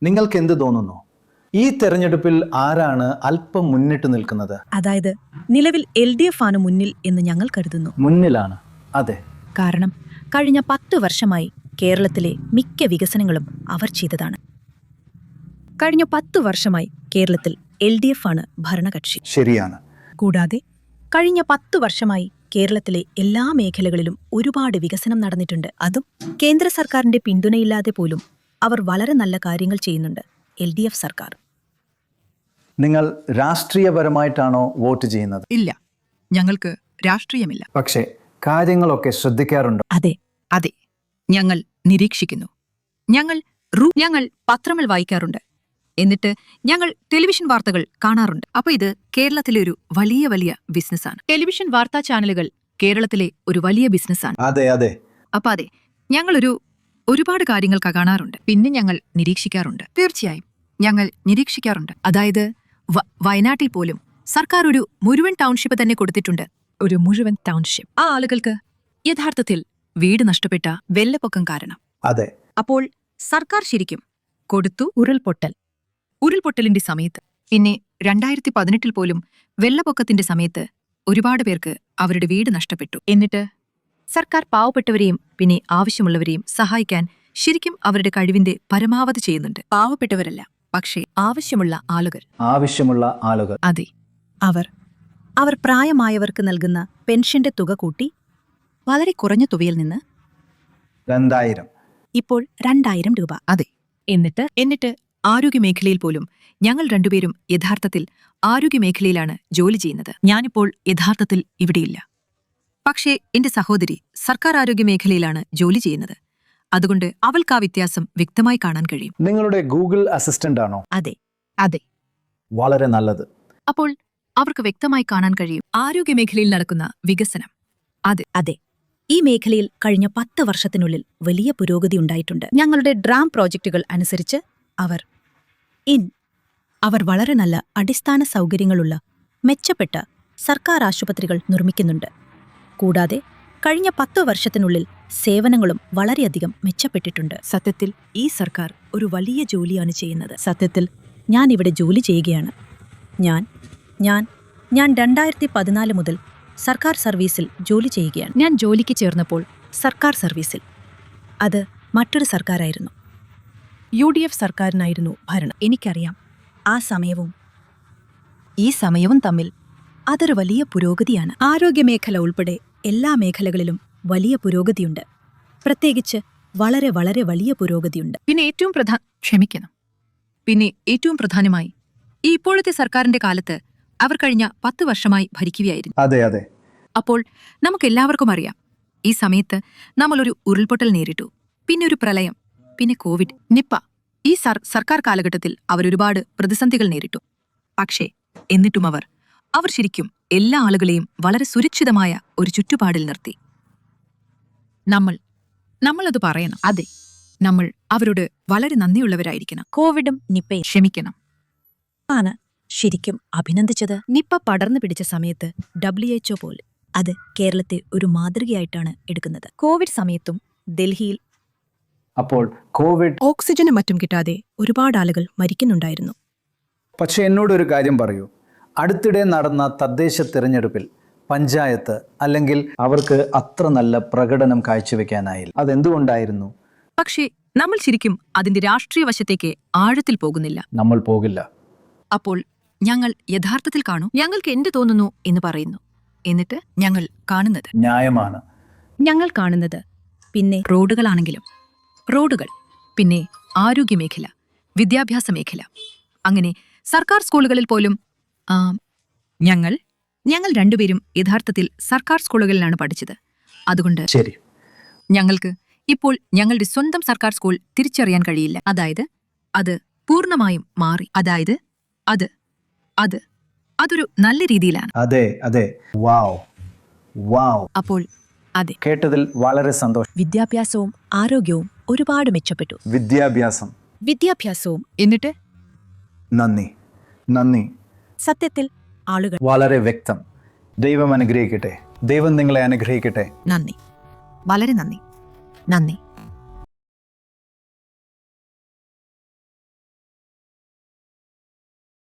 നിങ്ങൾക്ക് എന്ത് തോന്നുന്നു? ഈ തെരഞ്ഞെടുപ്പിൽ ആരാണ് അല്പം മുന്നിട്ട് നിൽക്കുന്നത്? അതായത് നിലവിൽ LDF ആണ് മുന്നിൽ എന്ന് ഞങ്ങൾ കരുതുന്നു. മുന്നിലാണ്, അതെ. കാരണം കഴിഞ്ഞ 10 വർഷമായി കേരളത്തിലെ മിക്ക വികസനങ്ങളും അവർ ചെയ്തതാണ്. കഴിഞ്ഞ 10 വർഷമായി കേരളത്തിൽ LDF ആണ് ഭരണകക്ഷി. ശരിയാണ്. കൂടാതെ കഴിഞ്ഞ 10 വർഷമായി കേരളത്തിലെ എല്ലാ മേഖലകളിലും ഒരുപാട് വികസനം നടന്നിട്ടുണ്ട്. അതും കേന്ദ്ര സർക്കാരിന്റെ പിന്തുണയില്ലാതെ പോലും അവർ വളരെ നല്ല കാര്യങ്ങൾ ചെയ്യുന്നുണ്ട്. LDF സർക്കാർ. നിങ്ങൾ രാഷ്ട്രീയപരമായിട്ടാണോ വോട്ട് ചെയ്യുന്നത്? ഇല്ല, ഞങ്ങൾക്ക് രാഷ്ട്രീയമില്ല. പക്ഷേ കാര്യങ്ങളൊക്കെ ശ്രദ്ധിക്കാറുണ്ടോ? അതെ, അതെ, ഞങ്ങൾ നിരീക്ഷിക്കുന്നു. ഞങ്ങൾ പത്രങ്ങൾ വായിക്കാറുണ്ട്. എന്നിട്ട് ഞങ്ങൾ ടെലിവിഷൻ വാർത്തകൾ കാണാറുണ്ട്. അപ്പൊ ഇത് കേരളത്തിലെ ഒരു വലിയ ബിസിനസ്സാണ്. ടെലിവിഷൻ വാർത്താ ചാനലുകൾ കേരളത്തിലെ ഒരു വലിയ ബിസിനസ്സാണ്. അതെ അതെ. അപ്പൊ അതെ, ഞങ്ങൾ ഒരുപാട് കാര്യങ്ങൾ കാണാറുണ്ട്. പിന്നെ ഞങ്ങൾ നിരീക്ഷിക്കാറുണ്ട്. തീർച്ചയായും ഞങ്ങൾ നിരീക്ഷിക്കാറുണ്ട്. അതായത് വയനാട്ടിൽ പോലും സർക്കാർ ഒരു മുഴുവൻ ടൗൺഷിപ്പ് തന്നെ കൊടുത്തിട്ടുണ്ട്. ഒരു മുഴുവൻ ടൗൺഷിപ്പ്. ആ ആളുകൾക്ക് യഥാർത്ഥത്തിൽ വീട് നഷ്ടപ്പെട്ട വെള്ളപ്പൊക്കം കാരണം. അതെ. അപ്പോൾ സർക്കാർ ശരിക്കും കൊടുത്തു. ഉരുൾപൊട്ടലിന്റെ സമയത്ത്, പിന്നെ 2018 പോലും വെള്ളപ്പൊക്കത്തിന്റെ സമയത്ത് ഒരുപാട് പേർക്ക് അവരുടെ വീട് നഷ്ടപ്പെട്ടു. എന്നിട്ട് സർക്കാർ പാവപ്പെട്ടവരെയും പിന്നെ ആവശ്യമുള്ളവരെയും സഹായിക്കാൻ ശരിക്കും അവരുടെ കഴിവിന്റെ പരമാവധി ചെയ്യുന്നുണ്ട്. പാവപ്പെട്ടവരല്ല, പക്ഷേ ആവശ്യമുള്ള ആളുകൾ. അതെ. അവർ പ്രായമായവർക്ക് നൽകുന്ന പെൻഷന്റെ തുക കൂട്ടി വളരെ കുറഞ്ഞ തുകയിൽ നിന്ന് 2000 ഇപ്പോൾ 2000 രൂപ. അതെ. എന്നിട്ട് ആരോഗ്യമേഖലയിൽ പോലും ഞങ്ങൾ രണ്ടുപേരും യഥാർത്ഥത്തിൽ ആരോഗ്യമേഖലയിലാണ് ജോലി ചെയ്യുന്നത്. ഞാനിപ്പോൾ യഥാർത്ഥത്തിൽ ഇവിടെയില്ല. പക്ഷേ എന്റെ സഹോദരി സർക്കാർ ആരോഗ്യമേഖലയിലാണ് ജോലി ചെയ്യുന്നത്. അതുകൊണ്ട് അവൾക്ക് ആ വ്യത്യാസം വ്യക്തമായി കാണാൻ കഴിയും. നിങ്ങളുടെ ഗൂഗിൾ അസിസ്റ്റന്റ് ആണോ? അതെ. വളരെ നല്ലത്. അപ്പോൾ അവർക്ക് വ്യക്തമായി കാണാൻ കഴിയും ആരോഗ്യമേഖലയിൽ നടക്കുന്ന വികസനം. അതെ. ഈ മേഖലയിൽ കഴിഞ്ഞ 10 വർഷത്തിനുള്ളിൽ വലിയ പുരോഗതി ഉണ്ടായിട്ടുണ്ട്. ഞങ്ങളുടെ ഡ്രാം പ്രോജക്റ്റുകൾ അനുസരിച്ച് അവർ വളരെ നല്ല അടിസ്ഥാന സൗകര്യങ്ങളുള്ള മെച്ചപ്പെട്ട സർക്കാർ ആശുപത്രികൾ നിർമ്മിക്കുന്നുണ്ട്. കൂടാതെ കഴിഞ്ഞ 10 വർഷത്തിനുള്ളിൽ സേവനങ്ങളും വളരെയധികം മെച്ചപ്പെട്ടിട്ടുണ്ട്. സത്യത്തിൽ ഈ സർക്കാർ ഒരു വലിയ ജോലിയാണ് ചെയ്യുന്നത്. സത്യത്തിൽ ഞാൻ ഇവിടെ ജോലി ചെയ്യുകയാണ്. ഞാൻ 2014 മുതൽ സർക്കാർ സർവീസിൽ ജോലി ചെയ്യുകയാണ്. ഞാൻ ജോലിക്ക് ചേർന്നപ്പോൾ സർക്കാർ സർവീസിൽ. അത് മറ്റൊരു സർക്കാരായിരുന്നു. UDF സർക്കാരിനായിരുന്നു ഭരണം. എനിക്കറിയാം. ആ സമയവും ഈ സമയവും തമ്മിൽ അതൊരു വലിയ പുരോഗതിയാണ്. ആരോഗ്യമേഖല ഉൾപ്പെടെ എല്ലാ മേഖലകളിലും വലിയ പുരോഗതിയുണ്ട്. പ്രത്യേകിച്ച് വളരെ വലിയ പുരോഗതിയുണ്ട്. പിന്നെ ഏറ്റവും പ്രധാനമായി ഈ ഇപ്പോഴത്തെ സർക്കാരിന്റെ കാലത്ത് അവർ കഴിഞ്ഞ 10 വർഷമായി ഭരിക്കുകയായിരുന്നു. അതെ. അപ്പോൾ നമുക്കെല്ലാവർക്കും അറിയാം, ഈ സമയത്ത് നമ്മളൊരു ഉരുൾപൊട്ടൽ നേരിട്ടു, പിന്നെ ഒരു പ്രളയം, പിന്നെ കോവിഡ്, നിപ്പ. ഈ സർക്കാർ കാലഘട്ടത്തിൽ അവരൊരുപാട് പ്രതിസന്ധികൾ നേരിട്ടു. പക്ഷേ എന്നിട്ടും അവർ ശരിക്കും എല്ലാ ആളുകളെയും വളരെ സുരക്ഷിതമായ ഒരു ചുറ്റുപാടിൽ നിർത്തി. നമ്മളത് പറയണം. അതെ, നമ്മൾ അവരോട് വളരെ നന്ദിയുള്ളവരായിരിക്കണം. കോവിഡും നിപ്പയും ക്ഷമിക്കണം. ആണ് ശരിക്കും അഭിനന്ദിച്ചത്. നിപ്പ പടർന്നു പിടിച്ച സമയത്ത് WHO പോലും അത് കേരളത്തെ ഒരു മാതൃകയായിട്ടാണ് എടുക്കുന്നത്. കോവിഡ് സമയത്തും ഡൽഹിയിൽ അപ്പോൾ കോവിഡ് ഓക്സിജനും മറ്റും കിട്ടാതെ ഒരുപാട് ആളുകൾ മരിക്കുന്നുണ്ടായിരുന്നു. പക്ഷെ എന്നോടൊരു കാര്യം പറയൂ. അടുത്തിടെ നടന്ന തദ്ദേശ തിരഞ്ഞെടുപ്പിൽ പഞ്ചായത്ത് അല്ലെങ്കിൽ അവർക്ക് അത്ര നല്ല പ്രകടനം കാഴ്ചവെക്കാനായില്ല. അതെന്തുകൊണ്ടായിരുന്നു? പക്ഷേ നമ്മൾ ശരിക്കും അതിന്റെ രാഷ്ട്രീയ വശത്തേക്ക് ആഴത്തിൽ പോകുന്നില്ല. നമ്മൾ പോകില്ല. അപ്പോൾ ഞങ്ങൾ യഥാർത്ഥത്തിൽ കാണും. ഞങ്ങൾക്ക് എന്ത് തോന്നുന്നു എന്ന് പറയുന്നു. എന്നിട്ട് ഞങ്ങൾ കാണുന്നത് ന്യായമാണ്. ഞങ്ങൾ കാണുന്നത് പിന്നെ റോഡുകൾ, പിന്നെ ആരോഗ്യമേഖല, വിദ്യാഭ്യാസ മേഖല, അങ്ങനെ സർക്കാർ സ്കൂളുകളിൽ പോലും. ഞങ്ങൾ രണ്ടുപേരും യഥാർത്ഥത്തിൽ സർക്കാർ സ്കൂളുകളിലാണ് പഠിച്ചത്. അതുകൊണ്ട് ശരി, ഞങ്ങൾക്ക് ഇപ്പോൾ ഞങ്ങളുടെ സ്വന്തം സർക്കാർ സ്കൂൾ തിരിച്ചറിയാൻ കഴിയില്ല. അതായത് അത് പൂർണ്ണമായും മാറി. അതായത് അതൊരു നല്ല രീതിയിലാണ്. അതെ. വാവ്. അപ്പോൾ അതെ, കേട്ടതിൽ വളരെ സന്തോഷം. വിദ്യാഭ്യാസവും ആരോഗ്യവും ഒരുപാട് മെച്ചപ്പെട്ടു. വിദ്യാഭ്യാസവും എന്നിട്ട് നന്ദി. സത്യത്തിൽ ആളുകൾ വളരെ വ്യക്തം. ദൈവം അനുഗ്രഹിക്കട്ടെ. ദൈവം നിങ്ങളെ അനുഗ്രഹിക്കട്ടെ. നന്ദി, വളരെ നന്ദി.